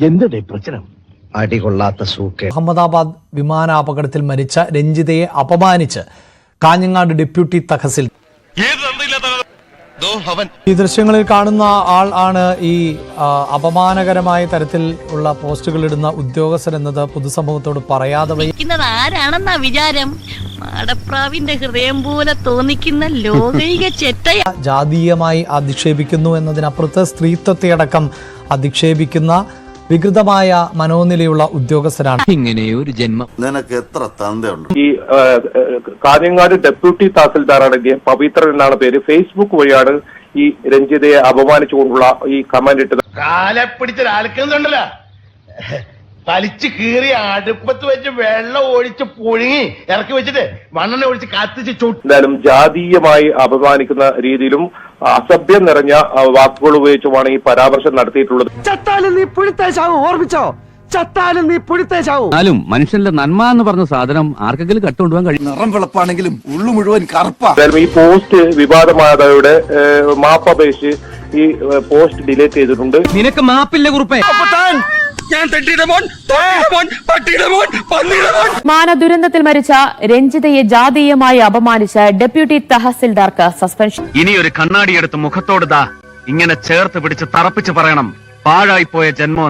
എന്തുടെ പ്രശ്നം? അടികൊള്ളാത്ത സൂക്ക്. അഹമ്മദാബാദ് വിമാനാപകടത്തിൽ മരിച്ച രഞ്ജിതയെ അപമാനിച്ച് കാഞ്ഞങ്ങാട് ഡെപ്യൂട്ടി തഹസിൽ. ഈ ദൃശ്യങ്ങളിൽ കാണുന്ന ആൾ ആണ് ഈ അപമാനകരമായ തരത്തിൽ ഉള്ള പോസ്റ്റുകൾ ഇടുന്ന ഉദ്യോഗസ്ഥർ എന്നത് പൊതുസമൂഹത്തോട് പറയാതെ ആരാണെന്നാ വിചാരം? മാടപ്രാവിന്റെ ഹൃദയം പോലെ തോന്നിക്കുന്ന ലോകൈക ചെറ്റയ. ജാതീയമായി അധിക്ഷേപിക്കുന്നു എന്നതിനപ്പുറത്ത് സ്ത്രീത്വത്തെ അടക്കം അധിക്ഷേപിക്കുന്ന വികൃതമായ മനോനിലയുള്ള ഉദ്യോഗസ്ഥരാണ്. ഇങ്ങനെയൊരു ജന്മം നിനക്ക് എത്ര തന്തയുണ്ട്? ഈ കാഞ്ഞങ്ങാട് ഡെപ്യൂട്ടി തഹസിൽദാറാണ് പവിത്രൻ എന്നാണ് പേര്. ഫേസ്ബുക്ക് വഴിയാണ് ഈ രഞ്ജിതയെ അപമാനിച്ചുകൊണ്ടുള്ള ഈ കമന്റ് ഇട്ടത്. കാലെ പിടിച്ചൊരാൾക്കുന്നുണ്ടല്ലോ, തലിച്ച് കീറി അടുപ്പത്ത് വെച്ച് വെള്ളം ഒഴിച്ച് പുഴുങ്ങി ഇറക്കി വെച്ചിട്ട് മണ്ണെണ്ണ ഒഴിച്ച് കത്തിച്ച് ചുട്ടു. എന്തായാലും ജാതീയമായി അപമാനിക്കുന്ന രീതിയിലും അസഭ്യം നിറഞ്ഞ വാക്കുകൾ ഉപയോഗിച്ചുമാണ് ഈ പരാമർശം നടത്തിയിട്ടുള്ളത്. ചത്താലും നീ പുഴുത്തേച്ചാവും, ഓർമ്മിച്ചോ? ചത്താലും നീ പുഴുത്തേച്ചാവും. മനുഷ്യന്റെ നന്മ എന്ന് പറഞ്ഞ സാധനം ആർക്കെങ്കിലും കട്ടുകൊണ്ടുപോകാൻ കഴിയും. നിറം വെളുപ്പാണെങ്കിലും ഉള്ളു മുഴുവൻ കറുപ്പാ. എന്തായാലും ഈ പോസ്റ്റ് വിവാദമായതോടെ മാപ്പപേക്ഷിച്ച് ഈ പോസ്റ്റ് ഡിലീറ്റ് ചെയ്തിട്ടുണ്ട്. നിനക്ക് മാപ്പില്ല കുറുപ്പേ. മാനദുരന്തത്തിൽ മരിച്ച രഞ്ജിതയെ ജാതീയമായി അപമാനിച്ച ഡെപ്യൂട്ടി തഹസിൽദാർക്ക് സസ്പെൻഷൻ. ഇനിയൊരു കണ്ണാടിയെടുത്ത് മുഖത്തോട് ഇങ്ങനെ ചേർത്ത് പിടിച്ച് തറപ്പിച്ച് പറയണം, പാഴായിപ്പോയ ജന്മം.